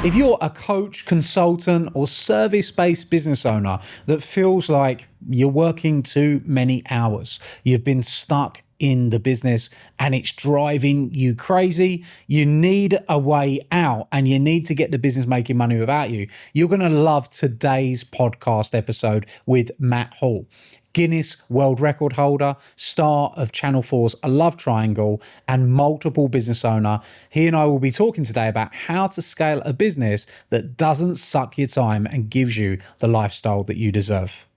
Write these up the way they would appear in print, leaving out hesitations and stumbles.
If you're a coach, consultant, or service-based business owner that feels like you're working too many hours, you've been stuck in the business and it's driving you crazy, you need a way out and you need to get the business making money without you, you're going to love today's podcast episode with Matt Hall. Guinness world record holder, star of Channel 4's A Love Triangle, and multiple business owner. He and I will be talking today about how to scale a business that doesn't suck your time and gives you the lifestyle that you deserve.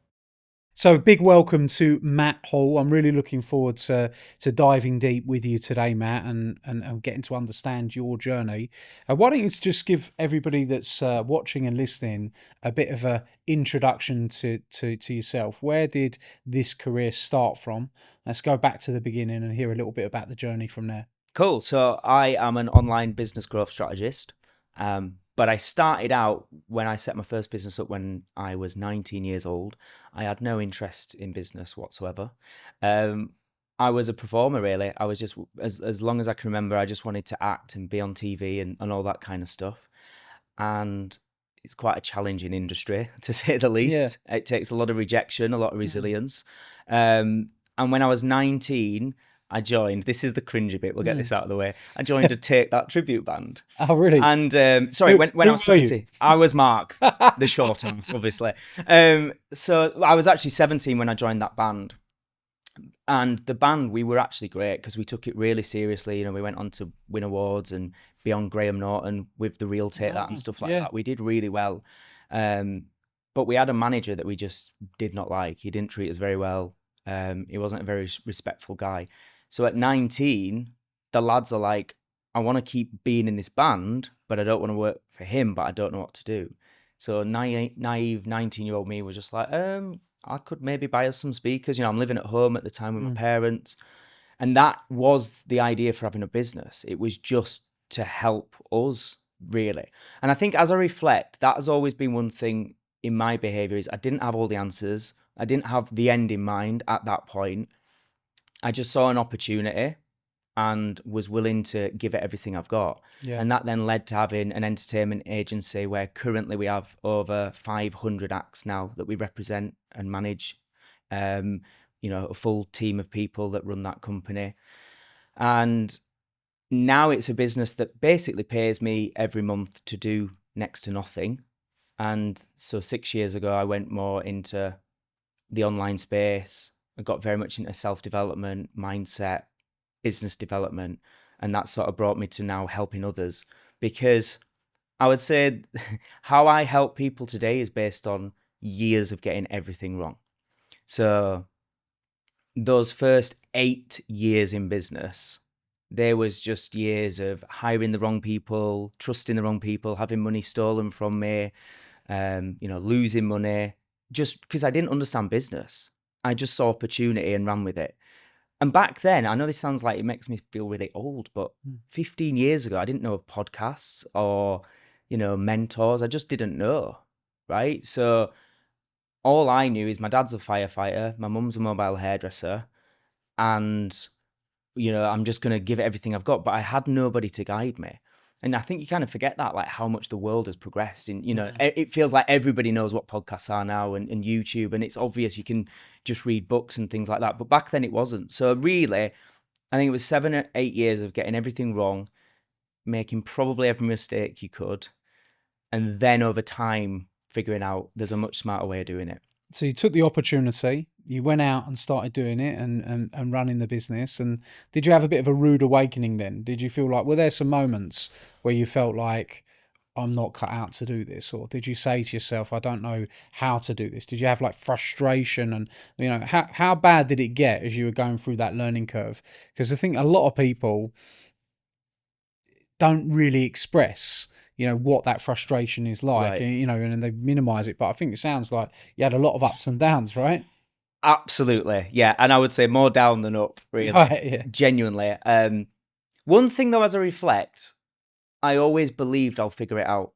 So big welcome to Matt Hall. I'm really looking forward to diving deep with you today, Matt, and getting to understand your journey. Why don't you just give everybody that's watching and listening a bit of an introduction to yourself? Where did this career start from? Let's go back to the beginning and hear a little bit about the journey from there. Cool. So I am an online business growth strategist. But I started out when I set my first business up when I was 19 years old. I had no interest in business whatsoever. I was a performer, really. I was just, as long as I can remember, I just wanted to act and be on TV and all that kind of stuff. And it's quite a challenging industry, to say the least. Yeah. It takes a lot of rejection, a lot of resilience. And when I was 19, I joined, this is the cringy bit, we'll get this out of the way. I joined a Take That tribute band. Oh, really? And when I was 70, I was Mark, the short ass, obviously. So I was actually 17 when I joined that band. And the band, we were actually great because we took it really seriously. You know, we went on to win awards and be on Graham Norton with the real Take That and stuff like that. We did really well. But we had a manager that we just did not like. He didn't treat us very well. He wasn't a very respectful guy. So at 19, the lads are like, I want to keep being in this band, but I don't want to work for him, but I don't know what to do. So naive 19-year-old me was just like, I could maybe buy us some speakers. You know, I'm living at home at the time with my parents. And that was the idea for having a business. It was just to help us, really. And I think as I reflect, that has always been one thing in my behavior is I didn't have all the answers. I didn't have the end in mind at that point. I just saw an opportunity and was willing to give it everything I've got. Yeah. And that then led to having an entertainment agency where currently we have over 500 acts now that we represent and manage. You know, a full team of people that run that company. And now it's a business that basically pays me every month to do next to nothing. And so 6 years ago, I went more into the online space. I got very much into self-development, mindset, business development, and that sort of brought me to now helping others. Because I would say how I help people today is based on years of getting everything wrong. So those first 8 years in business, there was just years of hiring the wrong people, trusting the wrong people, having money stolen from me, you know, losing money, just because I didn't understand business. I just saw opportunity and ran with it. And back then, I know this sounds like it makes me feel really old, but 15 years ago, I didn't know of podcasts or, you know, mentors. I just didn't know, right? So all I knew is my dad's a firefighter, my mum's a mobile hairdresser, and, you know, I'm just going to give it everything I've got. But I had nobody to guide me. And I think you kind of forget that, like how much the world has progressed. And, you know, it feels like everybody knows what podcasts are now and YouTube, and it's obvious you can just read books and things like that. But back then it wasn't. So really, I think it was 7 or 8 years of getting everything wrong, making probably every mistake you could. And then over time, figuring out there's a much smarter way of doing it. So you took the opportunity, you went out and started doing it and running the business. And did you have a bit of a rude awakening then? Did you feel like, were there some moments where you felt like, I'm not cut out to do this? Or did you say to yourself, I don't know how to do this? Did you have like frustration? And, you know, how bad did it get as you were going through that learning curve? Because I think a lot of people don't really express, you know, what that frustration is like, right. You know, and they minimize it. But I think it sounds like you had a lot of ups and downs, right? Absolutely. Yeah. And I would say more down than up, really. Right, yeah. Genuinely. One thing though, as I reflect, I always believed I'll figure it out.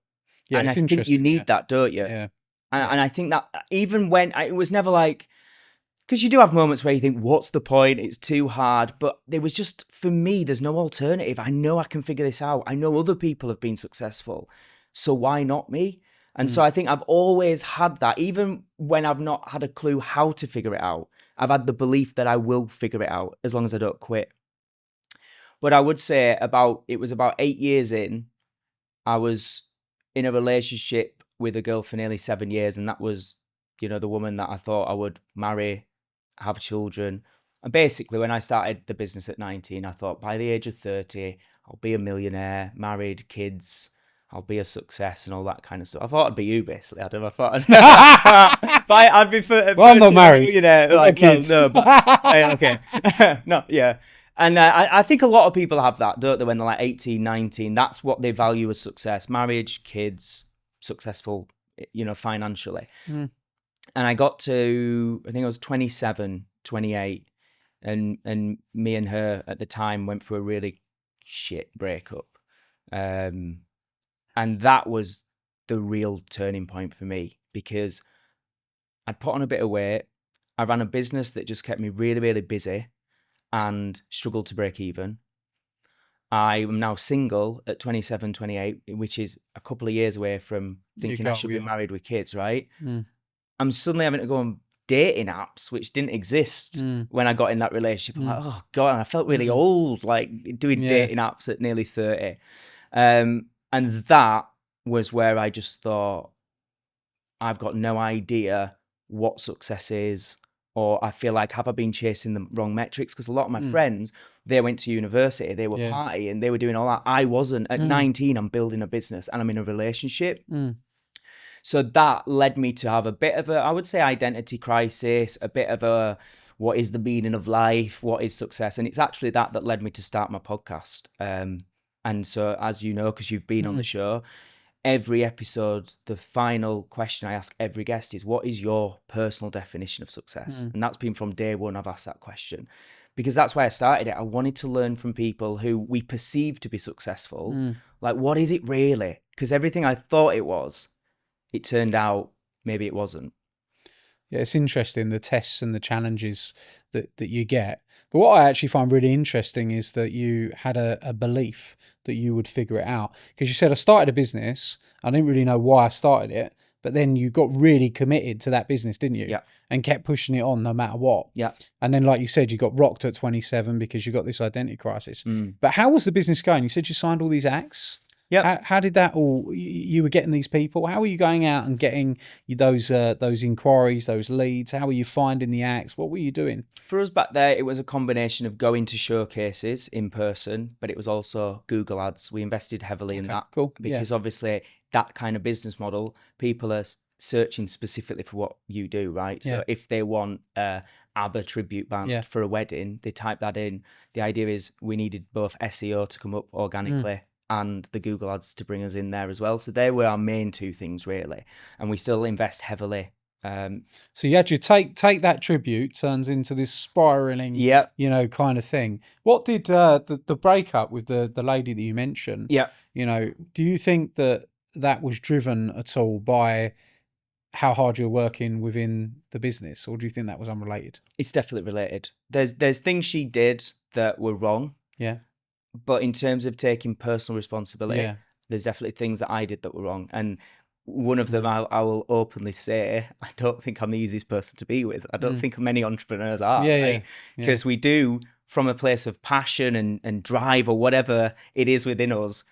Yeah, and I think you need that, don't you? Yeah. And I think that even when it was never like, because you do have moments where you think, what's the point? It's too hard. But there was just, for me, there's no alternative. I know I can figure this out. I know other people have been successful. So why not me? And so I think I've always had that, even when I've not had a clue how to figure it out. I've had the belief that I will figure it out as long as I don't quit. But I would say it was about 8 years in, I was in a relationship with a girl for nearly 7 years. And that was, the woman that I thought I would marry, have children. And basically, when I started the business at 19, I thought by the age of 30, I'll be a millionaire, married, kids, I'll be a success and all that kind of stuff. I thought I'd be you, basically, Adam. I thought I'd be well, I'm not married. Like, kids. No, but okay. No, yeah. And I think a lot of people have that, don't they, when they're like 18, 19. That's what they value as success. Marriage, kids, successful, financially. And I got to, I think I was 27, 28. And me and her at the time went through a really shit breakup. And that was the real turning point for me, because I'd put on a bit of weight. I ran a business that just kept me really, really busy and struggled to break even. I am now single at 27, 28, which is a couple of years away from thinking I should be married with kids, right? I'm suddenly having to go on dating apps, which didn't exist when I got in that relationship. I'm like, oh God, and I felt really old, like doing dating apps at nearly 30. And that was where I just thought, I've got no idea what success is, or I feel like, have I been chasing the wrong metrics? Because a lot of my friends, they went to university, they were partying, they were doing all that. I wasn't. At 19, I'm building a business and I'm in a relationship. So that led me to have a bit of a, I would say, identity crisis, a bit of a, what is the meaning of life? What is success? And it's actually that led me to start my podcast. And so, as you know, because you've been on the show, every episode, the final question I ask every guest is, what is your personal definition of success? And that's been from day one, I've asked that question. Because that's why I started it. I wanted to learn from people who we perceive to be successful. Like, what is it really? Because everything I thought it was, it turned out maybe it wasn't. Yeah, it's interesting, the tests and the challenges that you get. But what I actually find really interesting is that you had a belief that you would figure it out. Because you said, I started a business, I didn't really know why I started it, but then you got really committed to that business, didn't you? Yeah. And kept pushing it on no matter what. Yeah. And then, like you said, you got rocked at 27 because you got this identity crisis. But how was the business going? You said you signed all these acts. Yeah. How did that all? You were getting these people. How were you going out and getting those inquiries, those leads? How were you finding the acts? What were you doing? For us back there, it was a combination of going to showcases in person, but it was also Google Ads. We invested heavily in that. Cool. Because obviously that kind of business model, people are searching specifically for what you do, right? So if they want a ABBA tribute band for a wedding, they type that in. The idea is we needed both SEO to come up organically and the Google Ads to bring us in there as well. So they were our main two things, really. And we still invest heavily. So you had your take that tribute turns into this spiraling, kind of thing. What did the breakup with the lady that you mentioned? Yeah. Do you think that was driven at all by how hard you're working within the business, or do you think that was unrelated? It's definitely related. There's things she did that were wrong. Yeah. But in terms of taking personal responsibility, there's definitely things that I did that were wrong. And one of them, I will openly say, I don't think I'm the easiest person to be with. I don't think many entrepreneurs are. Because we do, from a place of passion and drive or whatever it is within us,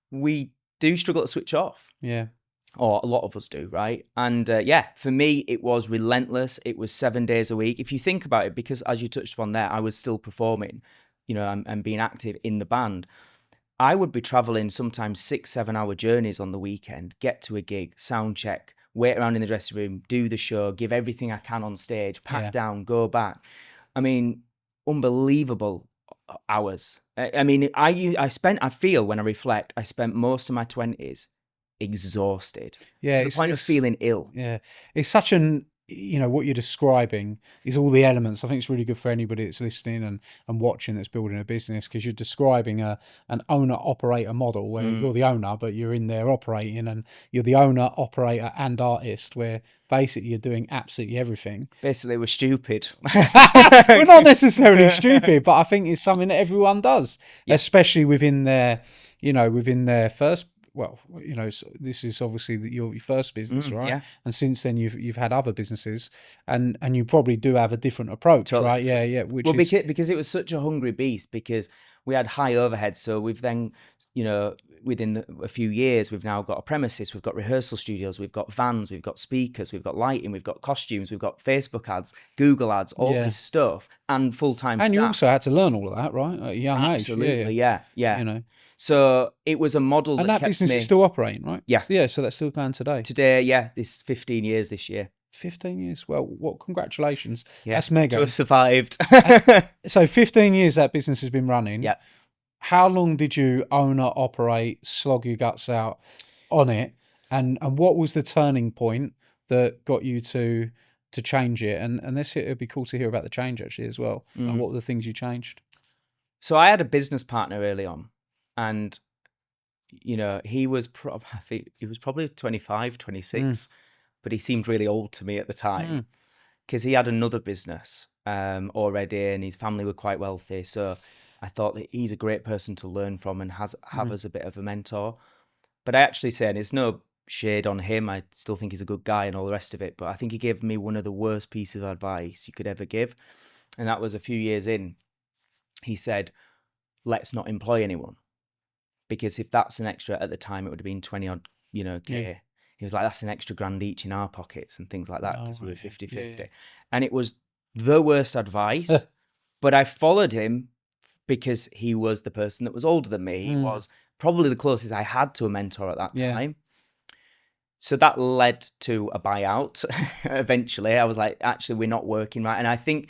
we do struggle to switch off. Yeah. Or a lot of us do, right? And for me, it was relentless. It was 7 days a week. If you think about it, because as you touched upon there, I was still performing, and being active in the band. I would be traveling sometimes 6-7 hour journeys on the weekend, get to a gig, sound check, wait around in the dressing room, do the show, give everything I can on stage, pack down, go back. I mean, unbelievable hours. I feel when I reflect, I spent most of my 20s exhausted. Yeah. To the point of feeling ill. Yeah. It's such an, what you're describing is all the elements. I think it's really good for anybody that's listening and watching that's building a business, because you're describing an owner-operator model where you're the owner, but you're in there operating, and you're the owner, operator and artist, where basically you're doing absolutely everything. Basically, we're stupid. We're not necessarily stupid, but I think it's something that everyone does, especially within their, within their first well, this is obviously your first business, right? Yeah. And since then you've had other businesses, and you probably do have a different approach, Totally right? different. Yeah. Which Well, is because it was such a hungry beast, because we had high overhead. So we've then, within a few years, we've now got a premises, we've got rehearsal studios, we've got vans, we've got speakers, we've got lighting, we've got costumes, we've got Facebook ads, Google ads, all this stuff, and full-time and staff. you also had to learn all of that, right, at a young age. Absolutely, yeah. You know, So it was a model and that that kept business me. is still operating, right? Yeah. So that's still going today. Today, yeah, this 15 years this year. 15 years. Well, congratulations. Yeah, That's mega. to have survived. So 15 years that business has been running. Yeah. How long did you owner, operate, slog your guts out on it? And what was the turning point that got you to change it? And it'd be cool to hear about the change actually as well. And what were the things you changed? So I had a business partner early on, and he was probably 25, 26, but he seemed really old to me at the time, because he had another business already, and his family were quite wealthy. So I thought that he's a great person to learn from and have as a bit of a mentor. But I actually say, and it's no shade on him, I still think he's a good guy and all the rest of it, but I think he gave me one of the worst pieces of advice you could ever give. And that was a few years in. He said, let's not employ anyone. Because if that's an extra, at the time it would have been 20 odd, K. Yeah. He was like, that's an extra grand each in our pockets and things like that, because we were 50-50. Yeah. And it was the worst advice, but I followed him because he was the person that was older than me. He was probably the closest I had to a mentor at that time. So that led to a buyout. Eventually, I was like, actually, we're not working right. And I think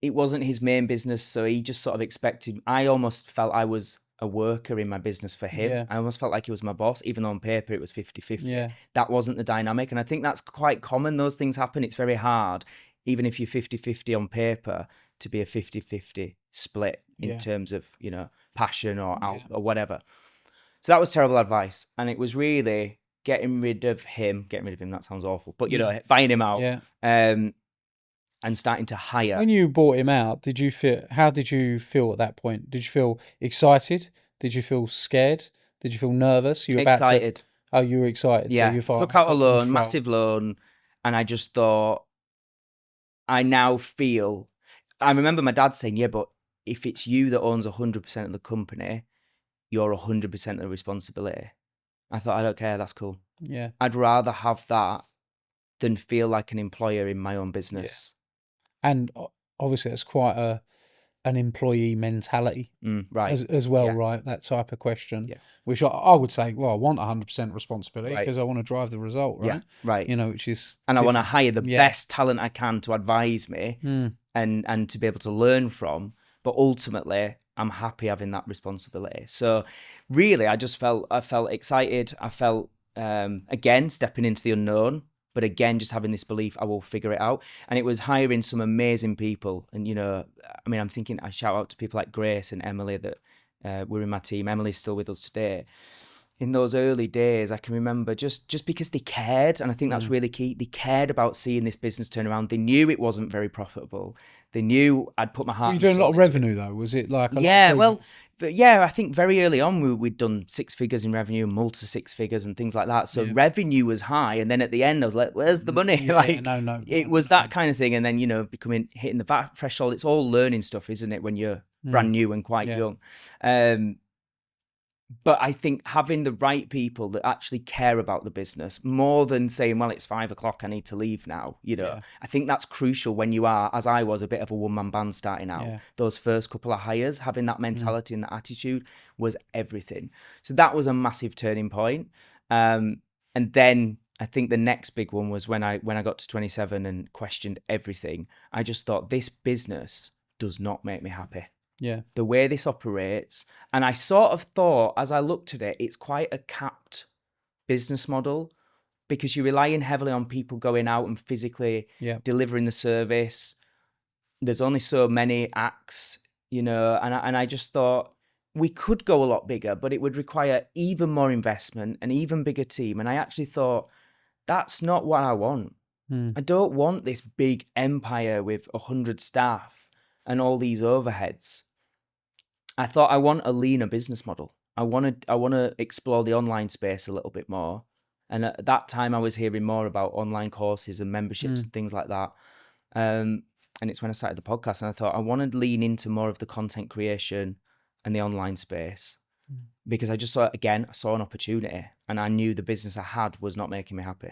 it wasn't his main business, so he just sort of expected, I almost felt I was a worker in my business for him. Yeah. I almost felt like he was my boss, even though on paper it was 50-50. Yeah. That wasn't the dynamic. And I think that's quite common. Those things happen. It's very hard, even if you're 50-50 on paper, to be a 50-50 split in terms of, passion or whatever. So that was terrible advice. And it was really getting rid of him, that sounds awful, but buying him out. And starting to hire. When you bought him out, how did you feel at that point? Did you feel excited? Did you feel scared? Did you feel nervous? You were excited. You were excited. Yeah. So took out a loan, massive loan. And I just thought, I now feel, I remember my dad saying, yeah, but if it's you that owns 100% of the company, you're 100% of the responsibility. I thought, I don't care, that's cool. Yeah. I'd rather have that than feel like an employer in my own business. Yeah. And obviously that's quite an employee mentality right. as well, right? That type of question, which I would say, well, I want 100% responsibility because I want to drive the result, right? Yeah, right. Which is... And I want to hire the best talent I can to advise me and to be able to learn from. But ultimately, I'm happy having that responsibility. So really, I felt excited. I felt, again, stepping into the unknown. But again, just having this belief, I will figure it out. And it was hiring some amazing people. And, I'm thinking, I shout out to people like Grace and Emily that were in my team. Emily's still with us today. In those early days, I can remember just because they cared. And I think that's really key. They cared about seeing this business turn around. They knew it wasn't very profitable. They knew I'd put my heart. Were you doing a lot of revenue though? Was it like I think very early on we'd done 6 figures in revenue, multi 6 figures and things like that. So revenue was high, and then at the end I was like, "Where's the money?" It was that kind of thing. And then hitting the VAT threshold. It's all learning stuff, isn't it? When you're brand new and quite young. But I think having the right people that actually care about the business more than saying, well, it's 5 o'clock, I need to leave now. I think that's crucial when you are, as I was, a bit of a one-man band starting out. Yeah. Those first couple of hires, having that mentality and that attitude was everything. So that was a massive turning point. And then I think the next big one was when I got to 27 and questioned everything. I just thought, this business does not make me happy. Yeah. The way this operates. And I sort of thought, as I looked at it, it's quite a capped business model because you're relying heavily on people going out and physically delivering the service. There's only so many acts, and I just thought we could go a lot bigger, but it would require even more investment, an even bigger team. And I actually thought, that's not what I want. I don't want this big empire with 100 staff and all these overheads. I thought, I want a leaner business model. I want to explore the online space a little bit more. And at that time, I was hearing more about online courses and memberships and things like that. And it's when I started the podcast, and I thought I want to lean into more of the content creation and the online space, because I just saw an opportunity, and I knew the business I had was not making me happy.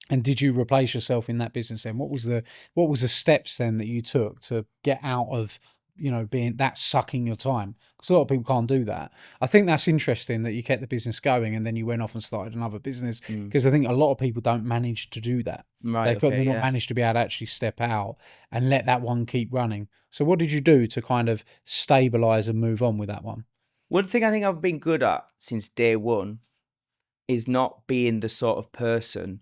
And did you replace yourself in that business then? What was the steps then that you took to get out of, being that sucking your time? Because a lot of people can't do that. I think that's interesting that you kept the business going and then you went off and started another business, because I think a lot of people don't manage to do that. Right. They're not managed to be able to actually step out and let that one keep running. So what did you do to kind of stabilize and move on with that one? One thing I think I've been good at since day one is not being the sort of person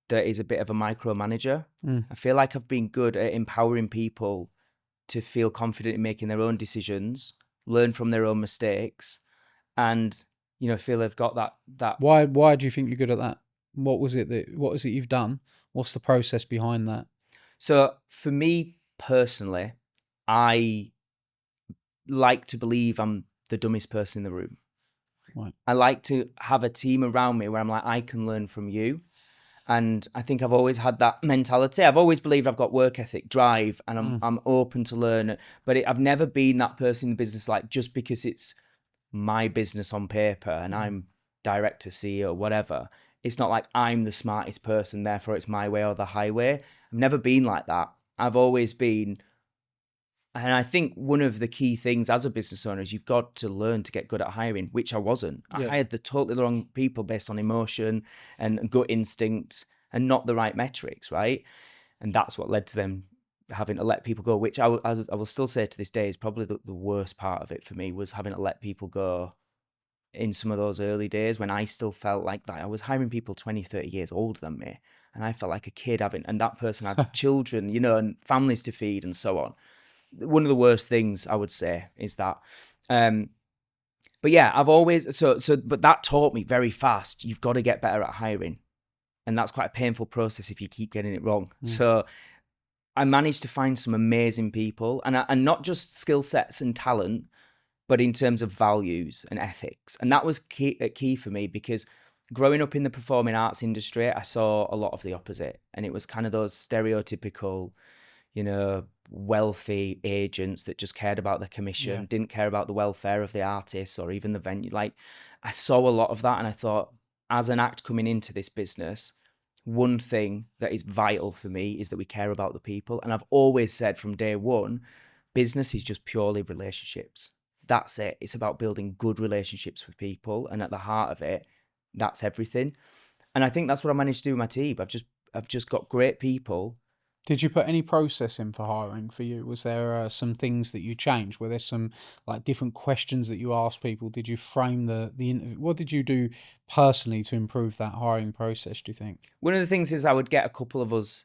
that is a bit of a micromanager. I feel like I've been good at empowering people to feel confident in making their own decisions, learn from their own mistakes, and feel they've got that. Why do you think you're good at that? What is it you've done? What's the process behind that? So for me personally, I like to believe I'm the dumbest person in the room. Right. I like to have a team around me where I'm like, I can learn from you. And I think I've always had that mentality. I've always believed I've got work ethic, drive, and I'm open to learn. But I've never been that person in the business, like, just because it's my business on paper and I'm director, CEO, whatever. It's not like I'm the smartest person, therefore it's my way or the highway. I've never been like that. I've always been, and I think one of the key things as a business owner is you've got to learn to get good at hiring, which I wasn't. I hired the totally wrong people based on emotion and gut instinct and not the right metrics, right? And that's what led to them having to let people go, which I will still say to this day is probably the worst part of it for me, was having to let people go in some of those early days when I still felt like that. I was hiring people 20, 30 years older than me, and I felt like a kid and that person had children, and families to feed and so on. One of the worst things I would say is that. But yeah, I've always, but that taught me very fast, you've got to get better at hiring. And that's quite a painful process if you keep getting it wrong. So I managed to find some amazing people, and not just skill sets and talent, but in terms of values and ethics. And that was key for me, because growing up in the performing arts industry, I saw a lot of the opposite. And it was kind of those stereotypical, wealthy agents that just cared about the commission, didn't care about the welfare of the artists or even the venue. Like, I saw a lot of that, and I thought, as an act coming into this business, one thing that is vital for me is that we care about the people. And I've always said from day one, business is just purely relationships. That's it. It's about building good relationships with people, and at the heart of it, that's everything. And I think that's what I managed to do with my team. I've just got great people. Did you put any process in for hiring for you? Was there some things that you changed? Were there some different questions that you asked people? Did you frame the interview? What did you do personally to improve that hiring process, do you think? One of the things is I would get a couple of us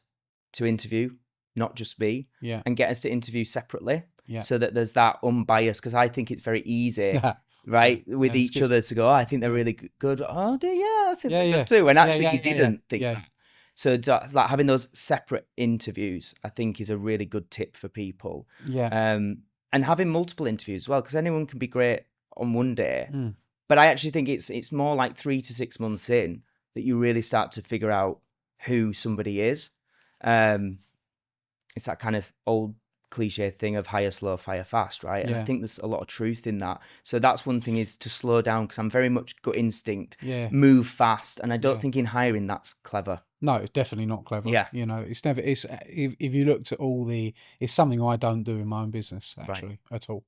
to interview, not just me, and get us to interview separately, so that there's that unbiased, because I think it's very easy. Right, with each other to go, I think they're really good. Oh, I think they're good too. And actually, you didn't think that. So like having those separate interviews, I think, is a really good tip for people. And having multiple interviews as well, because anyone can be great on one day. But I actually think it's more like 3 to 6 months in that you really start to figure out who somebody is. It's that kind of old cliche thing of hire slow, fire fast, right? And I think there's a lot of truth in that. So that's one thing, is to slow down, because I'm very much gut instinct, move fast. And I don't think in hiring that's clever. No, it's definitely not clever. It's never, if you looked at it's something I don't do in my own business, actually, at all.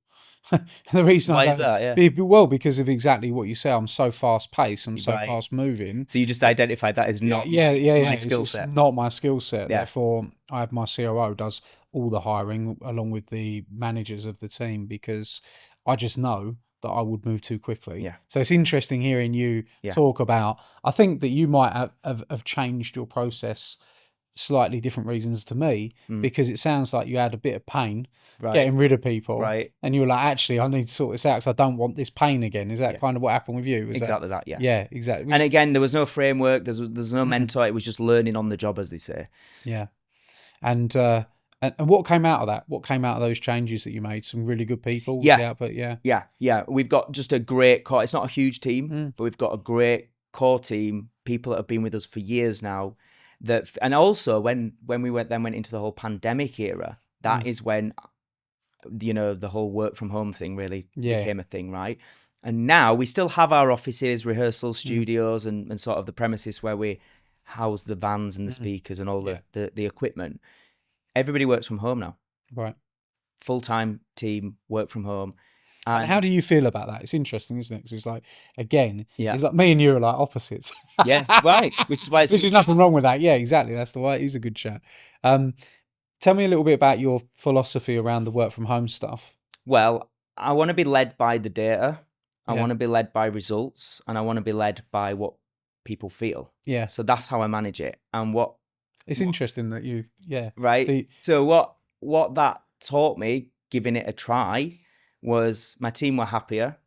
The reason Why is that? Well, because of exactly what you say. I'm so fast paced. I'm so fast moving. So you just identified that as not my skill set. It's not my skill set. Therefore, I have my COO does all the hiring along with the managers of the team, because I just know that I would move too quickly. So it's interesting hearing you talk about, I think that you might have changed your process slightly different reasons to me, because it sounds like you had a bit of pain getting rid of people, and you were like, actually, I need to sort this out because I don't want this pain again. Is that kind of what happened with you? Exactly that. Yeah, exactly. And again, there was no framework, there's no mentor, it was just learning on the job, as they say. And And what came out of that? What came out of those changes that you made? Some really good people with Yeah. the output, yeah. Yeah. We've got just a great core. It's not a huge team, but we've got a great core team, people that have been with us for years now. And also when we went into the whole pandemic era, that is when, you know, the whole work from home thing really became a thing, right? And now we still have our offices, rehearsal studios, and sort of the premises where we house the vans and the speakers and all the equipment. Everybody works from home now. Right. Full-time team, work from home. And how do you feel about that? It's interesting, isn't it? Because it's like, again, Yeah. it's like me and you are like opposites. Yeah, right. Which is why Which is nothing wrong with that. Yeah, exactly. That's the way. It is a good chat. Tell me a little bit about your philosophy around the work from home stuff. Well, I want to be led by the data. I want to be led by results, and I want to be led by what people feel. Yeah. So that's how I manage it. And it's interesting that you, right. So what that taught me, giving it a try, was my team were happier.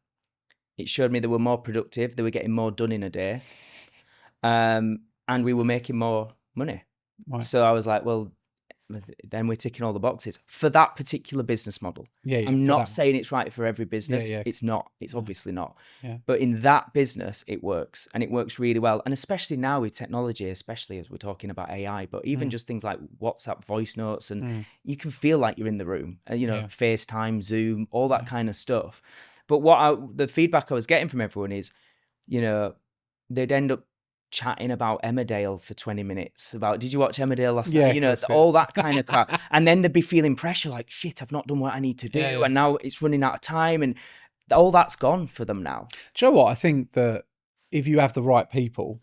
It showed me they were more productive. They were getting more done in a day. And we were making more money. Right. So I was like, well, then we're ticking all the boxes for that particular business model. I'm not saying it's right for every business. It's not. It's obviously not. But in that business, it works, and it works really well. And especially now with technology, especially as we're talking about AI, but even just things like WhatsApp voice notes, and you can feel like you're in the room. You know, FaceTime, Zoom, all that kind of stuff. But the feedback I was getting from everyone is, you know, they'd end up chatting about Emmerdale for 20 minutes about, did you watch Emmerdale last night? You know, all that kind of crap. And then they'd be feeling pressure like, shit, I've not done what I need to do. And now it's running out of time, and all that's gone for them now. Do you know what? I think that if you have the right people,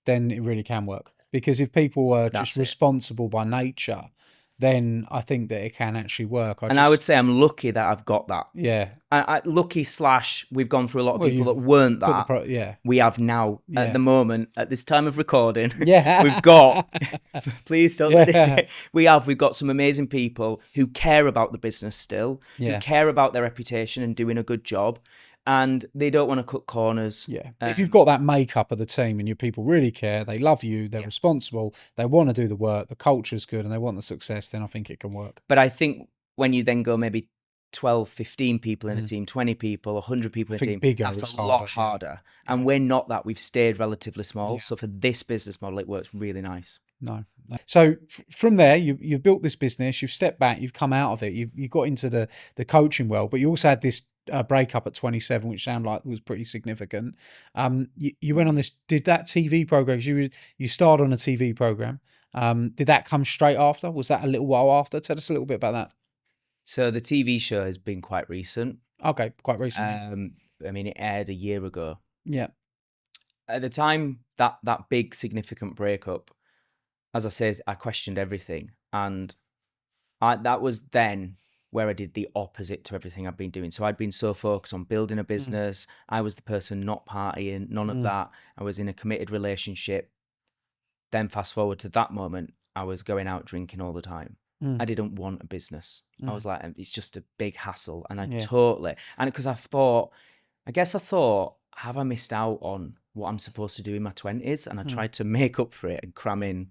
then it really can work. Because if people are just responsible by nature, then I think that it can actually work. I would say I'm lucky that I've got that. Yeah. Lucky / we've gone through a lot of people that weren't that. We have now, at the moment, at this time of recording, we've got, please don't let it, we've got some amazing people who care about the business still, who care about their reputation and doing a good job. And they don't want to cut corners. Yeah. If you've got that makeup of the team and your people really care, they love you, they're responsible, they want to do the work, the culture's good, and they want the success, then I think it can work. But I think when you then go maybe 12, 15 people in a team, 20 people, 100 people in a team, that's a lot harder. And we're not that. We've stayed relatively small. So for this business model, it works really nice. No. So from there, you've built this business, you've stepped back, you've come out of it, you got into the coaching world, but you also had this breakup at 27, which sounded like was pretty significant. You went on this, did that TV program, you started on a TV program. Did that come straight after? Was that a little while after? Tell us a little bit about that. So the TV show has been quite recent. Okay, quite recent. I mean, it aired a year ago. Yeah. At the time, that big significant breakup, as I said, I questioned everything. And that was then where I did the opposite to everything I've been doing. So I'd been so focused on building a business. I was the person not partying, none of that. I was in a committed relationship. Then fast forward to that moment, I was going out drinking all the time. I didn't want a business. I was like, it's just a big hassle. And I totally, and because I thought, have I missed out on what I'm supposed to do in my 20s? And I tried to make up for it and cram in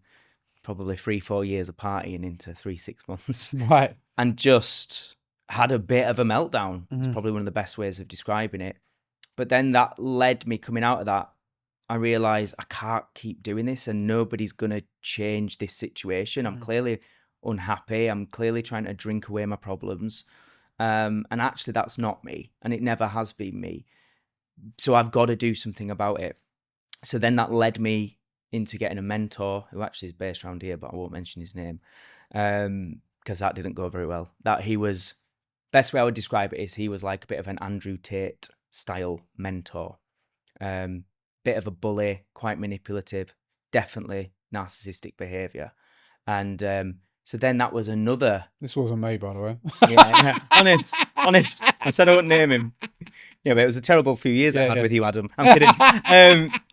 probably 3-4 years of partying into 3-6 months. Right. And just had a bit of a meltdown. It's probably one of the best ways of describing it. But then that led me, coming out of that, I realized I can't keep doing this and nobody's going to change this situation. I'm clearly unhappy. I'm clearly trying to drink away my problems. And actually that's not me. And it never has been me. So I've got to do something about it. So then that led me into getting a mentor who actually is based around here, but I won't mention his name. Because that didn't go very well. Best way I would describe it is he was like a bit of an Andrew Tate style mentor. Bit of a bully, quite manipulative, definitely narcissistic behavior. And so then that was another... This wasn't me, by the way. Yeah, honest. I said I wouldn't name him. Yeah, but it was a terrible few years I had with you, Adam. I'm kidding.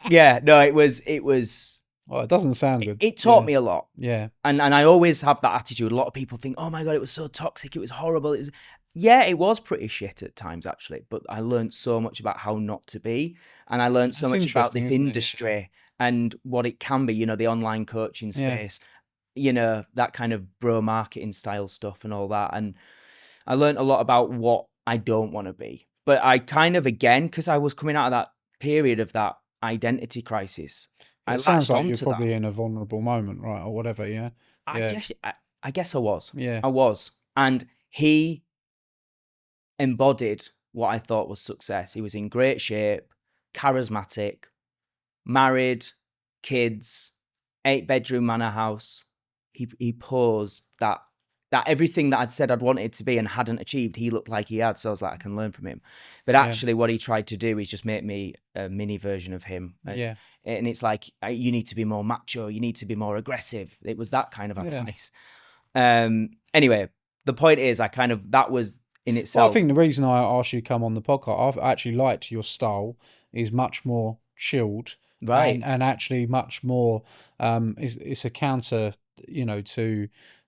It was... Oh, it doesn't sound good. It taught me a lot. Yeah. And I always have that attitude. A lot of people think, oh my God, it was so toxic. It was horrible. It was pretty shit at times, actually. But I learned so much about how not to be. And I learned so much about this industry and what it can be, the online coaching space. that kind of bro marketing style stuff and all that. And I learned a lot about what I don't want to be. But I kind of, again, because I was coming out of that period of that identity crisis, I It sounds latched like you're onto that. probably in a vulnerable moment, right? Or whatever, yeah? I guess I was. Yeah. I was. And he embodied what I thought was success. He was in great shape, charismatic, married, kids, 8-bedroom manor house. He posed that everything that I'd said I'd wanted to be and hadn't achieved, he looked like he had. So I was like, I can learn from him. But actually what he tried to do is just make me a mini version of him. Yeah. And it's like, you need to be more macho. You need to be more aggressive. It was that kind of advice. Anyway, the point is that was in itself. Well, I think the reason I asked you to come on the podcast, I've actually liked your style is much more chilled. Right. And actually much more, it's a counter,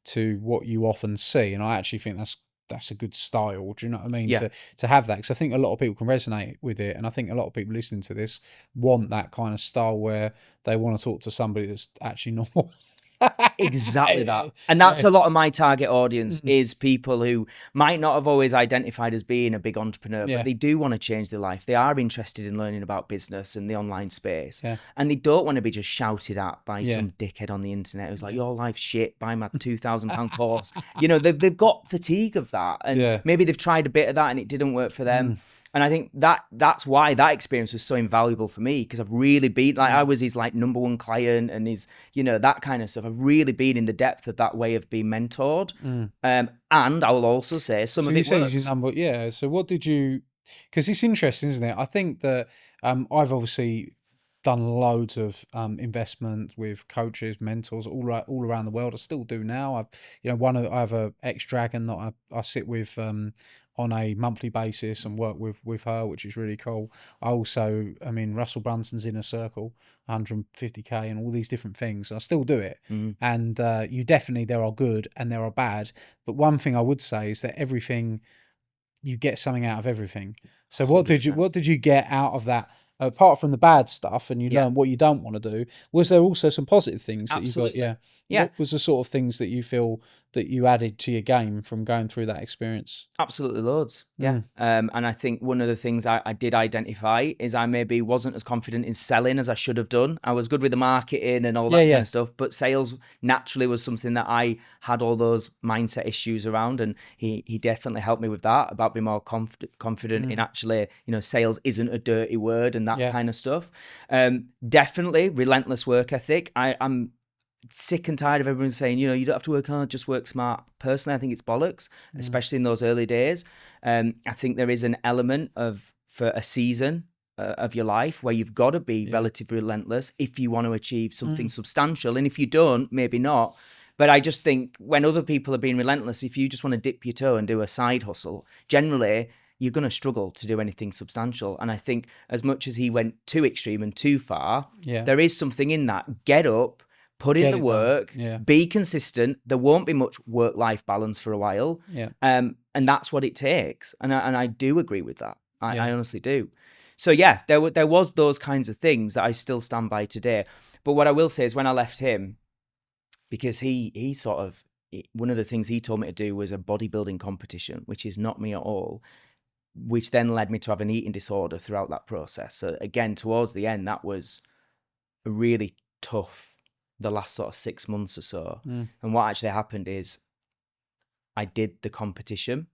to what you often see. And I actually think that's a good style. Do you know what I mean? Yeah. To have that, because I think a lot of people can resonate with it, and I think a lot of people listening to this want that kind of style where they want to talk to somebody that's actually normal. Exactly that. And that's a lot of my target audience is people who might not have always identified as being a big entrepreneur, but they do want to change their life. They are interested in learning about business and the online space. And they don't want to be just shouted at by some dickhead on the internet who's like, your life's shit, buy my £2,000 course. They've got fatigue of that. And maybe they've tried a bit of that and it didn't work for them. And I think that's why that experience was so invaluable for me, because I've really been I was his number one client and his, that kind of stuff. I've really been in the depth of that way of being mentored. And I will also say some of it works. So what did you, because it's interesting, isn't it? I think that I've obviously done loads of investment with coaches, mentors all around the world. I still do now. I have a ex-dragon that I sit with on a monthly basis and work with her, which is really cool. I also, Russell Brunson's Inner Circle, 150k and all these different things. I still do it. And you definitely, there are good and there are bad. But one thing I would say is that everything, you get something out of everything. So 100%. What did you get out of that? Apart from the bad stuff and you learn what you don't want to do, was there also some positive things that Absolutely. you got? What was the sort of things that you feel that you added to your game from going through that experience? Absolutely loads. Yeah. And I think one of the things I did identify is I maybe wasn't as confident in selling as I should have done. I was good with the marketing and all that kind of stuff, but sales naturally was something that I had all those mindset issues around. And he definitely helped me with that, about being more confident in actually, sales isn't a dirty word and that kind of stuff. Definitely relentless work ethic. I'm sick and tired of everyone saying, you don't have to work hard, just work smart. Personally, I think it's bollocks, especially in those early days. I think there is an element for a season of your life where you've got to be relatively relentless if you want to achieve something substantial. And if you don't, maybe not. But I just think when other people are being relentless, if you just want to dip your toe and do a side hustle, generally you're going to struggle to do anything substantial. And I think as much as he went too extreme and too far, there is something in that. Get up, put in the work, be consistent. There won't be much work-life balance for a while. And that's what it takes. And I do agree with that. I honestly do. So there was those kinds of things that I still stand by today. But what I will say is when I left him, because he sort of, one of the things he told me to do was a bodybuilding competition, which is not me at all, which then led me to have an eating disorder throughout that process. So again, towards the end, that was a really tough, the last sort of 6 months or so. And what actually happened is I did the competition.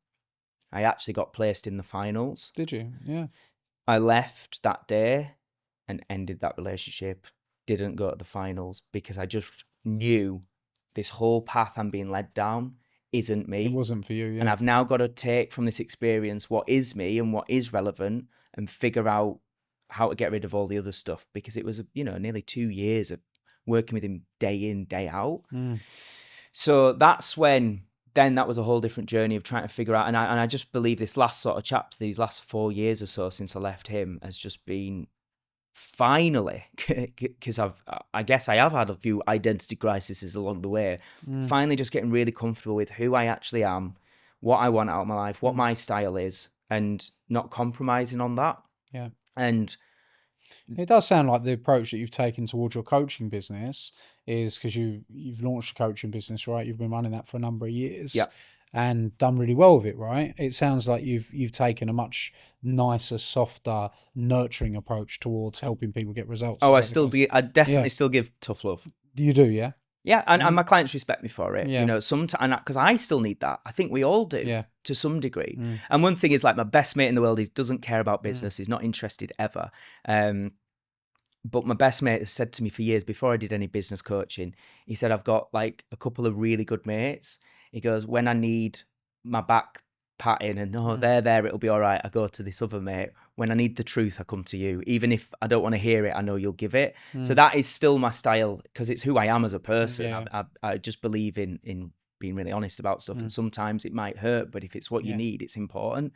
I actually got placed in the finals. Did you? Yeah. I left that day and ended that relationship. Didn't go to the finals because I just knew this whole path I'm being led down isn't me. It wasn't for you, yeah. And I've now got to take from this experience what is me and what is relevant and figure out how to get rid of all the other stuff, because it was, nearly 2 years of working with him day in, day out. So that's when, then that was a whole different journey of trying to figure out. And I just believe this last sort of chapter, these last 4 years or so since I left him, has just been finally, because I guess I have had a few identity crises along the way, finally just getting really comfortable with who I actually am, what I want out of my life, what my style is, and not compromising on that. Yeah. And It does sound like the approach that you've taken towards your coaching business is because you've launched a coaching business, right? You've been running that for a number of years. Yeah. And done really well with it, right? It sounds like you've taken a much nicer, softer, nurturing approach towards helping people get results. Oh, Is that the case? I definitely still give tough love. You do, yeah? Yeah, and my clients respect me for it. Yeah. You know, sometimes because I still need that. I think we all do, Yeah. to some degree. And one thing is, like, my best mate in the world doesn't care about business. He's not interested ever. But my best mate has said to me for years before I did any business coaching, he said, I've got like a couple of really good mates. He goes, when I need my back patting and they're there, it'll be all right, I go to this other mate. When I need the truth, I come to you. Even if I don't want to hear it, I know you'll give it. So that is still my style because it's who I am as a person. Yeah. I just believe in being really honest about stuff. And sometimes it might hurt, but if it's what you need, it's important.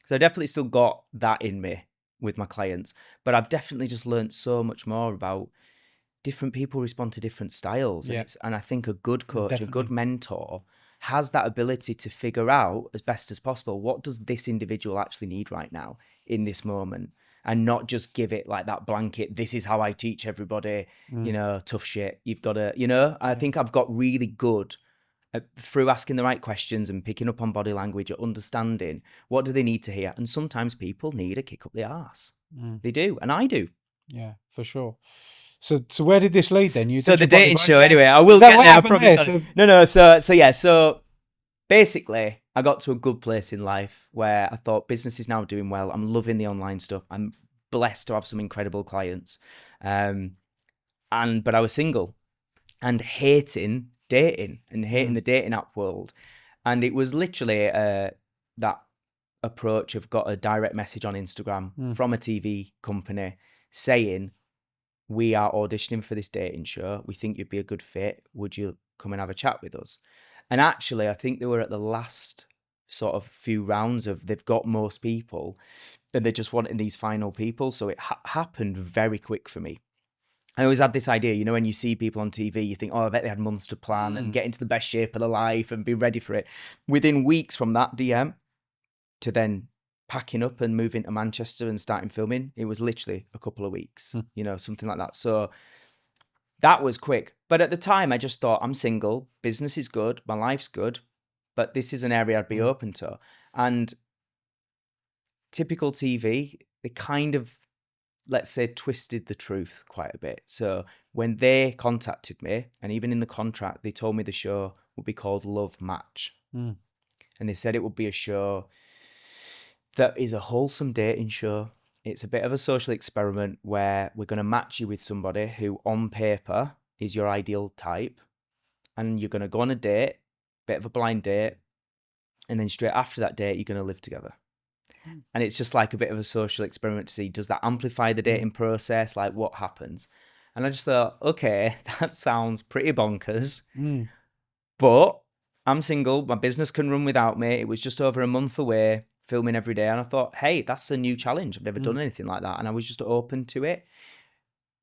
So I definitely still got that in me with my clients, but I've definitely just learned so much more about different people respond to different styles. And I think a good coach, a good mentor has that ability to figure out as best as possible, what does this individual actually need right now in this moment? And not just give it like that blanket, this is how I teach everybody, you know, tough shit. You've got to, you know, I think I've got really good through asking the right questions and picking up on body language or understanding what do they need to hear. And sometimes people need a kick up the arse. They do. And I do. Yeah, for sure. So where did this lead then? So the dating show, anyway, I will get there. I promise. No. So basically I got to a good place in life where I thought business is now doing well. I'm loving the online stuff. I'm blessed to have some incredible clients. But I was single and hating dating and hating the dating app world. And it was literally that approach of got a direct message on Instagram from a TV company saying, we are auditioning for this dating show. We think you'd be a good fit. Would you come and have a chat with us? And actually, I think they were at the last sort of few rounds of they've got most people and they're just wanting these final people. So it happened very quick for me. I always had this idea, you know, when you see people on TV, you think, oh, I bet they had months to plan and get into the best shape of their life and be ready for it. Within weeks from that DM to then packing up and moving to Manchester and starting filming, it was literally a couple of weeks, you know, something like that. So that was quick. But at the time, I just thought, I'm single, business is good, my life's good, but this is an area I'd be open to. And typical TV, they kind of, let's say, twisted the truth quite a bit. So when they contacted me, and even in the contract, they told me the show would be called Love Match. And they said it would be a show that is a wholesome dating show. It's a bit of a social experiment where we're going to match you with somebody who on paper is your ideal type. And you're going to go on a date, bit of a blind date. And then straight after that date, you're going to live together. And it's just like a bit of a social experiment to see, does that amplify the dating process? Like, what happens? And I just thought, okay, that sounds pretty bonkers. But I'm single. My business can run without me. It was just over a month away, filming every day. And I thought, hey, that's a new challenge. I've never done anything like that. And I was just open to it.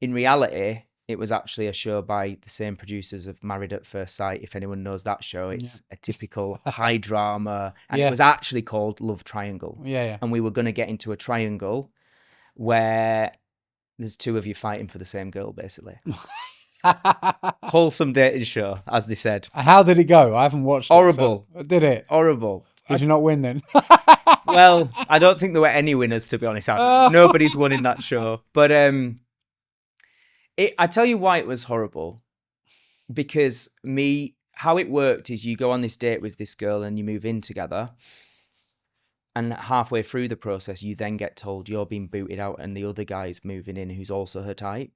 In reality, it was actually a show by the same producers of Married at First Sight. If anyone knows that show, it's a typical high drama. And it was actually called Love Triangle. And we were going to get into a triangle where there's two of you fighting for the same girl, basically. Wholesome dating show, as they said. How did it go? I haven't watched Horrible. it. So, did it? Horrible. Did you not win then? Well, I don't think there were any winners, to be honest. Nobody's won in that show. But I tell you why it was horrible. Because how it worked is you go on this date with this girl and you move in together. And halfway through the process, you then get told you're being booted out and the other guy's moving in who's also her type.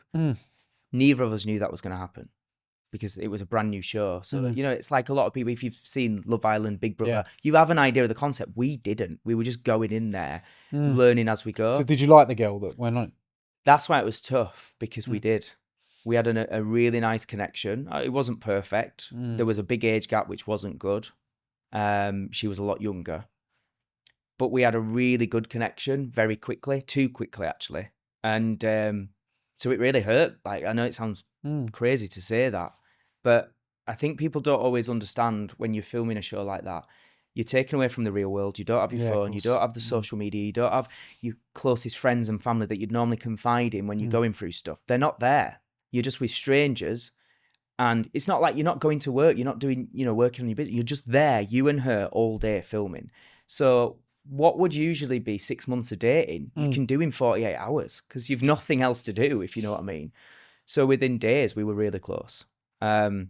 Neither of us knew that was going to happen because it was a brand new show. So, you know, it's like a lot of people, if you've seen Love Island, Big Brother, you have an idea of the concept. We didn't. We were just going in there, learning as we go. So did you like the girl that went on? That's why it was tough, because we did. We had a really nice connection. It wasn't perfect. There was a big age gap, which wasn't good. She was a lot younger. But we had a really good connection very quickly, too quickly, actually. And so it really hurt. Like, I know it sounds crazy to say that, but I think people don't always understand when you're filming a show like that. You're taken away from the real world. You don't have your phone. You don't have the social media. You don't have your closest friends and family that you'd normally confide in when you're going through stuff. They're not there. You're just with strangers. And it's not like you're not going to work. You're not doing, working on your business. You're just there, you and her, all day filming. So what would usually be 6 months of dating, you can do in 48 hours because you've nothing else to do, if you know what I mean. So within days, we were really close. And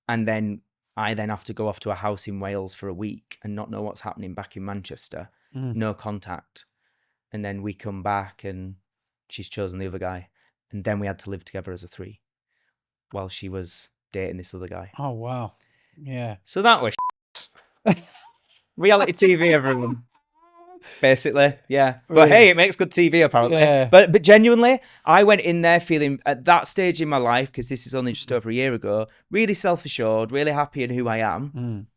then I then have to go off to a house in Wales for a week and not know what's happening back in Manchester. No contact. And then we come back and she's chosen the other guy. And then we had to live together as a 3 while she was dating this other guy. Oh, wow. Yeah. So that was reality TV, everyone. Basically, yeah. But hey, it makes good TV apparently. Yeah. But genuinely, I went in there feeling at that stage in my life, because this is only just over a year ago, really self-assured, really happy in who I am.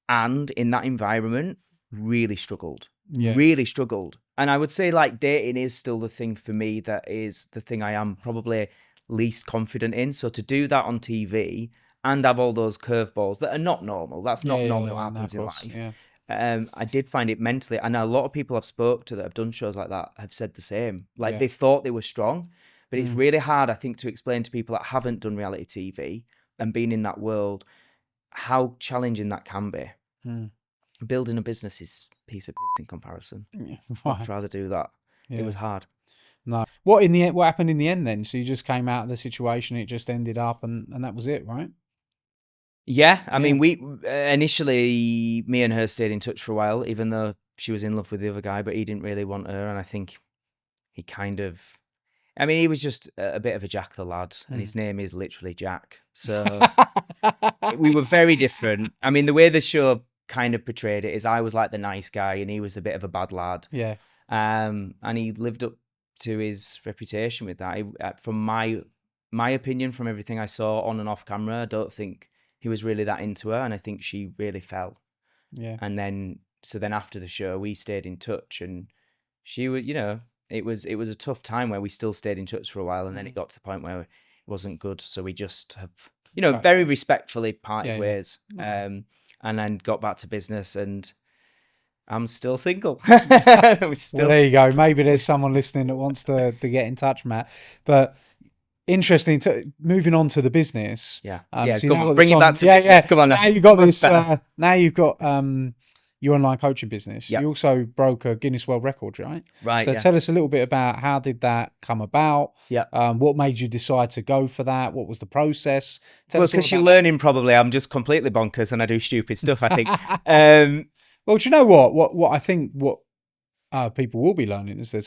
And in that environment, really struggled. Really struggled. And I would say like dating is still the thing for me that is the thing I am probably least confident in. So to do that on TV and have all those curveballs that are not normal, that's not normally what happens in life. Yeah. I did find it mentally, and a lot of people I've spoke to that have done shows like that have said the same. Like they thought they were strong, but it's really hard, I think, to explain to people that haven't done reality TV and been in that world how challenging that can be. Building a business is a piece of piss in comparison. I'd rather do that. It was hard. No. What happened in the end then? So you just came out of the situation, it just ended up, and that was it, right? Yeah, I mean, we initially, me and her stayed in touch for a while, even though she was in love with the other guy, but he didn't really want her. And I think he he was just a bit of a Jack the lad, and his name is literally Jack. So we were very different. I mean, the way the show kind of portrayed it is I was like the nice guy and he was a bit of a bad lad. Yeah. And he lived up to his reputation with that. From my opinion, from everything I saw on and off camera, I don't think he was really that into her, and I think she really fell. Yeah. And then after the show, we stayed in touch, and she would, it was a tough time where we still stayed in touch for a while, and then it got to the point where it wasn't good. So we just have, very respectfully parted ways, and then got back to business, and I'm still single. Well, there you go. Maybe there's someone listening that wants to get in touch, Matt. But interesting. Moving on to the business. Yeah. So bring it back to business. Yeah. Come on. Now you've got this. Now you've got your online coaching business. Yep. You also broke a Guinness World Record, right? Right. So tell us a little bit about how did that come about? Yeah. What made you decide to go for that? What was the process? Because you're learning probably. I'm just completely bonkers and I do stupid stuff, I think. Well, do you know what I think people will be learning as they're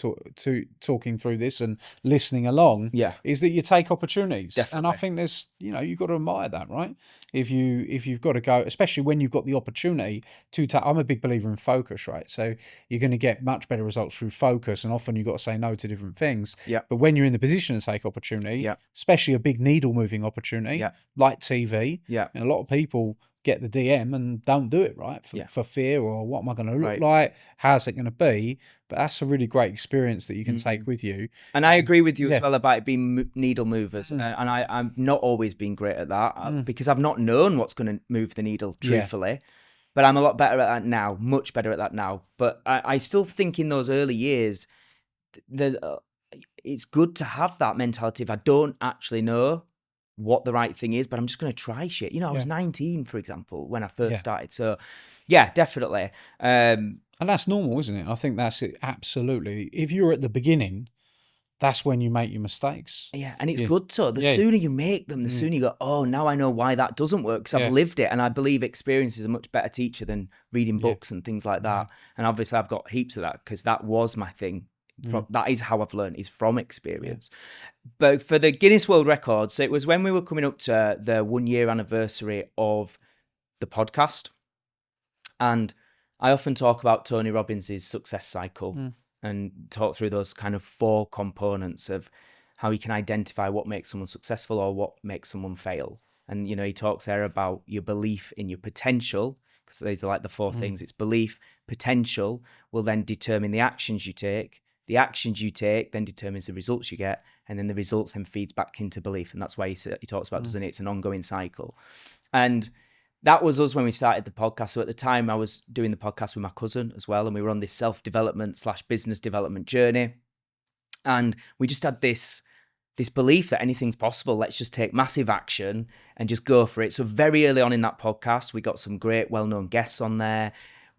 talking through this and listening along is that you take opportunities. Definitely. And I think there's, you've got to admire that, right? If you've got to go, especially when you've got the opportunity to I'm a big believer in focus, right? So you're going to get much better results through focus, and often you've got to say no to different things. Yeah. But when you're in the position to take opportunity, especially a big needle moving opportunity like TV, a lot of people get the DM and don't do it, right? For fear, or what am I going to look like? How's it going to be? But that's a really great experience that you can take with you. And I agree with you as well about it being needle movers. And I've not always been great at that because I've not known what's going to move the needle, truthfully. But I'm a lot better at that now, much better at that now. But I still think in those early years, it's good to have that mentality if I don't actually know what the right thing is, but I'm just going to try shit. I was 19, for example, when I first started. So yeah, definitely. And that's normal, isn't it? I think that's it. Absolutely. If you're at the beginning, that's when you make your mistakes. Yeah. And it's good to, the sooner you make them, the sooner you go, oh, now I know why that doesn't work because I've lived it. And I believe experience is a much better teacher than reading books and things like that. And obviously I've got heaps of that because that was my thing. That is how I've learned, is from experience. But for the Guinness World Record, so it was when we were coming up to the 1 year anniversary of the podcast. And I often talk about Tony Robbins' success cycle and talk through those kind of 4 components of how you can identify what makes someone successful or what makes someone fail. And, he talks there about your belief in your potential, because these are like the 4 things. It's belief, potential will then determine the actions you take. The actions you take then determines the results you get, and then the results then feeds back into belief. And that's why he talks about, doesn't it? It's an ongoing cycle. And that was us when we started the podcast. So at the time I was doing the podcast with my cousin as well. And we were on this self-development / business development journey. And we just had this belief that anything's possible. Let's just take massive action and just go for it. So very early on in that podcast, we got some great well-known guests on there.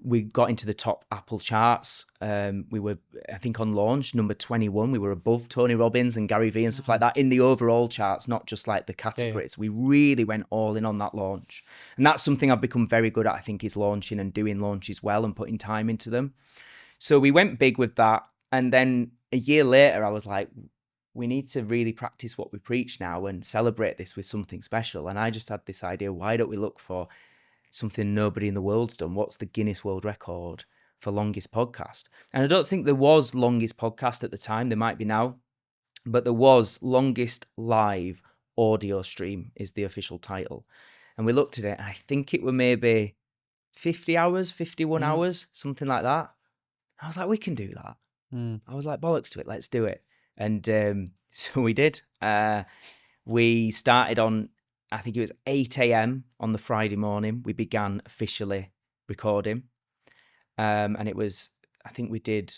We got into the top Apple charts. We were, I think, on launch, number 21. We were above Tony Robbins and Gary Vee and stuff like that in the overall charts, not just like the categories. We really went all in on that launch. And that's something I've become very good at, I think, is launching and doing launches well and putting time into them. So we went big with that. And then a year later, I was like, we need to really practice what we preach now and celebrate this with something special. And I just had this idea, why don't we look for something nobody in the world's done? What's the Guinness World Record for longest podcast? And I don't think there was longest podcast at the time. There might be now, but there was longest live audio stream is the official title. And we looked at it, and I think it were maybe 50 hours, 51 hours, something like that. I was like, we can do that. I was like, bollocks to it, let's do it. And so we did. We started on, I think it was 8 a.m. on the Friday morning. We began officially recording. And it was, I think we did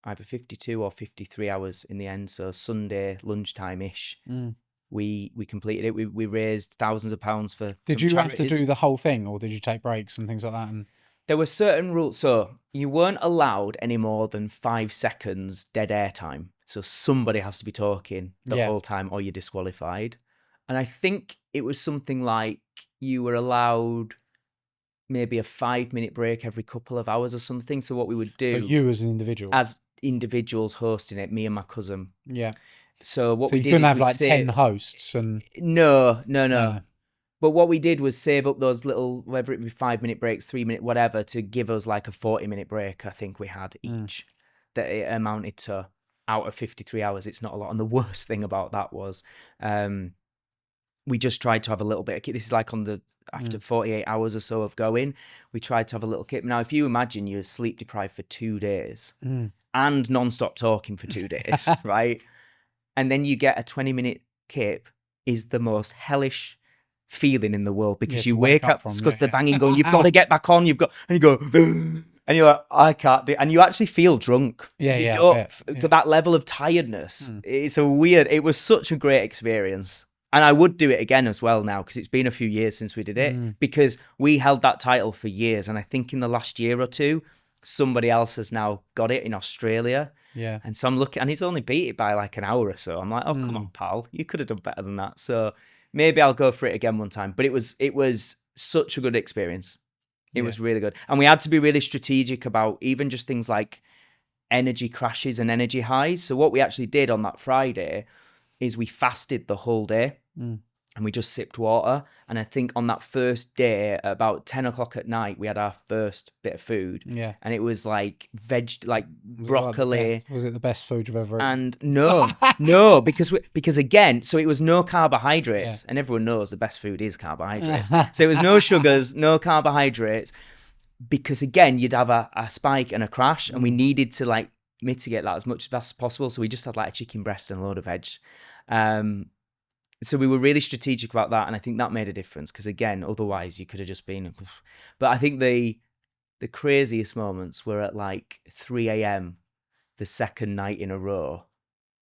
either 52 or 53 hours in the end. So Sunday lunchtime-ish, we completed it. We raised thousands of pounds for Did you have to do the whole thing, or did you take breaks and things like that? And there were certain rules. So you weren't allowed any more than 5 seconds dead air time. So somebody has to be talking the whole time or you're disqualified. And I think it was something like you were allowed maybe a 5-minute break every couple of hours or something. So what we would do... So you as an individual? As individuals hosting it, me and my cousin. Yeah. So what we did... So you couldn't have like 10 hosts and... No. But what we did was save up those little, whether it be 5-minute breaks, 3-minute, whatever, to give us like a 40-minute break, I think we had each, that it amounted to out of 53 hours. It's not a lot. And the worst thing about that was we just tried to have a little bit of, this is like on the, after 48 hours or so of going, we tried to have a little kip. Now, if you imagine you're sleep deprived for 2 days and non-stop talking for 2 days, right? And then you get a 20-minute kip is the most hellish feeling in the world, because you wake up because the banging going, you've got to get back on, and you go, and you're like, I can't do it. And you actually feel drunk. That level of tiredness. It's it was such a great experience. And I would do it again as well now, because it's been a few years since we did it, because we held that title for years. And I think in the last year or two, somebody else has now got it in Australia. Yeah. And so I'm looking, and he's only beat it by like an hour or so. I'm like, oh, come on, pal. You could have done better than that. So maybe I'll go for it again one time. But it was such a good experience. It was really good. And we had to be really strategic about even just things like energy crashes and energy highs. So what we actually did on that Friday is we fasted the whole day and we just sipped water. And I think on that first day, at about 10 o'clock at night, we had our first bit of food. Yeah. And it was like broccoli. Was it the best food you've ever eaten? And no, because again, so it was no carbohydrates. And everyone knows the best food is carbohydrates. So it was no sugars, no carbohydrates, because again, you'd have a spike and a crash, and we needed to like mitigate that as much as possible. So we just had like a chicken breast and a load of veg. So we were really strategic about that, and I think that made a difference, because again, otherwise you could have just been. But I think the craziest moments were at like 3 a.m. the second night in a row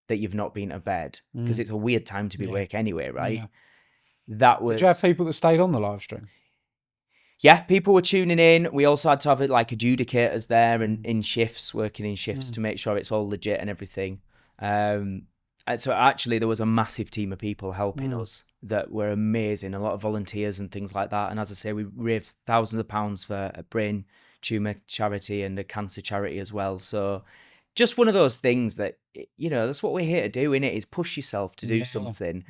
that you've not been to bed, because it's a weird time to be awake anyway, right? Yeah. That was. Did you have people that stayed on the live stream? Yeah, people were tuning in. We also had to have like adjudicators there and in shifts, working in shifts to make sure it's all legit and everything. And so actually there was a massive team of people helping us that were amazing, a lot of volunteers and things like that. And as I say, we raised thousands of pounds for a brain tumor charity and a cancer charity as well. So just one of those things that, you know, that's what we're here to do, innit? Is push yourself to do something.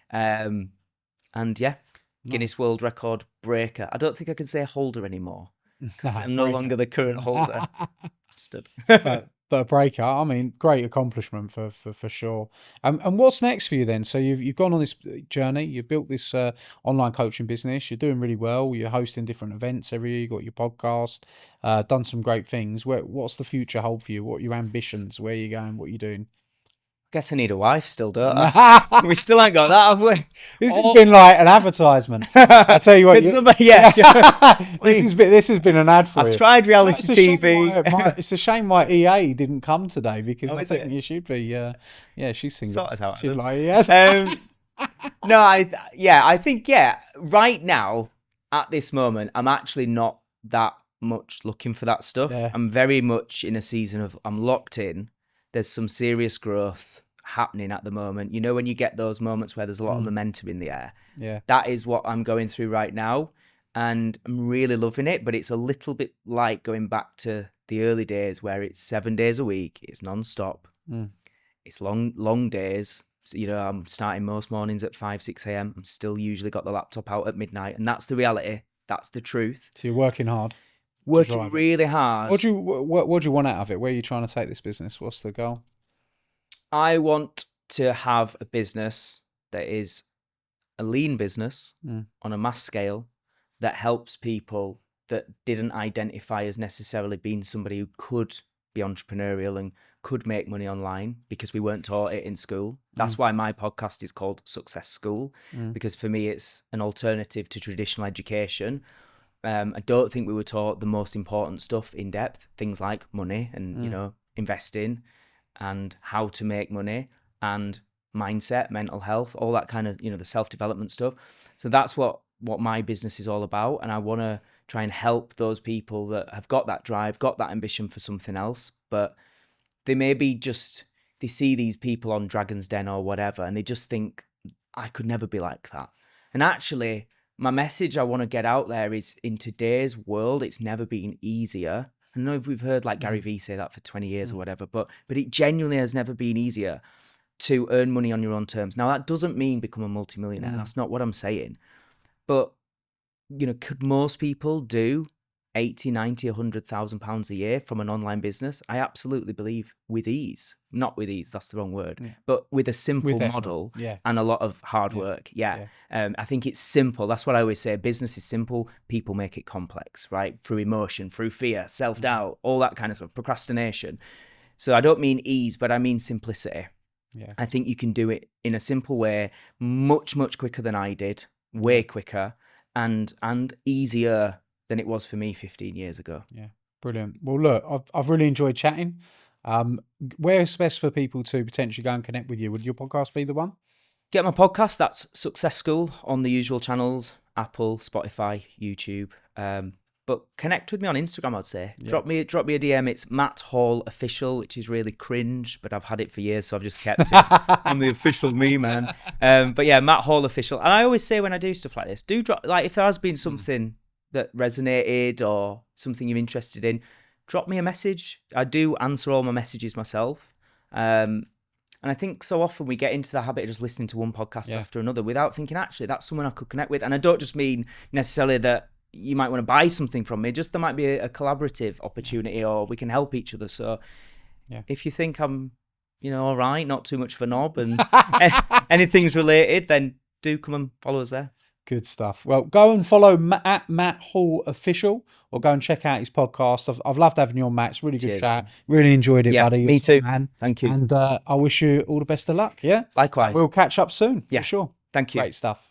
Yeah. And yeah, Guinness World Record breaker. I don't think I can say holder anymore. I'm no longer the current holder. Bastard. But a breaker, I mean, great accomplishment for sure. And what's next for you then? So you've gone on this journey, you've built this online coaching business, you're doing really well, you're hosting different events every year, you've got your podcast, done some great things. What's the future hold for you? What are your ambitions? Where are you going? What are you doing? Guess I need a wife still, don't I? We still ain't got that, have we? This has been like an advertisement. I tell you what, this has been an ad for you. I've tried reality TV. It's a shame why EA didn't come today, because I think you should be. She's single. Sort us out. She'd like, no, I think right now at this moment, I'm actually not that much looking for that stuff. Yeah. I'm very much in a season of I'm locked in. There's some serious growth happening at the moment. You know, when you get those moments where there's a lot of momentum in the air. Yeah. That is what I'm going through right now. And I'm really loving it, but it's a little bit like going back to the early days where it's 7 days a week, it's non-stop. It's long days. So, you know, I'm starting most mornings at 5, 6 a.m. I'm still usually got the laptop out at midnight. And that's the reality. That's the truth. So you're working hard. Working really hard. What do you want out of it? Where are you trying to take this business? What's the goal? I want to have a business that is a lean business on a mass scale that helps people that didn't identify as necessarily being somebody who could be entrepreneurial and could make money online because we weren't taught it in school. That's why my podcast is called Success School, because for me it's an alternative to traditional education. I don't think we were taught the most important stuff in depth, things like money and, you know, investing and how to make money and mindset, mental health, all that kind of, you know, the self-development stuff. So that's what my business is all about. And I want to try and help those people that have got that drive, got that ambition for something else, but they maybe just, they see these people on Dragon's Den or whatever, and they just think, I could never be like that. And actually, my message I want to get out there is, in today's world, it's never been easier. I don't know if we've heard like Gary Vee say that for 20 years or whatever, but it genuinely has never been easier to earn money on your own terms. Now, that doesn't mean become a multimillionaire. That's not what I'm saying. But, you know, could most people do 80, 90, 100,000 pounds a year from an online business? I absolutely believe with ease. Not with ease, that's the wrong word, but with a simple model and a lot of hard work. I think it's simple. That's what I always say. Business is simple. People make it complex, right? Through emotion, through fear, self-doubt, all that kind of stuff, procrastination. So I don't mean ease, but I mean simplicity. I think you can do it in a simple way, much, much quicker than I did, way quicker and easier than it was for me 15 years ago. Yeah. Brilliant. Well, look, I've really enjoyed chatting. Where's best for people to potentially go and connect with you? Would your podcast be the one? Get my podcast. That's Success School on the usual channels, Apple, Spotify, YouTube. But connect with me on Instagram, I'd say. Drop me a DM. It's Matt Hall Official, which is really cringe, but I've had it for years, so I've just kept it. I'm the official me, man. But yeah, Matt Hall Official. And I always say when I do stuff like this, do drop, like if there has been something that resonated or something you're interested in, drop me a message. I do answer all my messages myself. And I think so often we get into the habit of just listening to one podcast after another without thinking, actually, that's someone I could connect with. And I don't just mean necessarily that you might want to buy something from me, just there might be a collaborative opportunity or we can help each other. So if you think I'm, you know, all right, not too much of a knob and anything's related, then do come and follow us there. Good stuff. Well, go and follow at Matt Hall Official, or go and check out his podcast. I've loved having you on, Matt. It's really good chat. Really enjoyed it, buddy. Me too, man. Thank you. And I wish you all the best of luck. Yeah. Likewise. We'll catch up soon. Yeah. For sure. Thank you. Great stuff.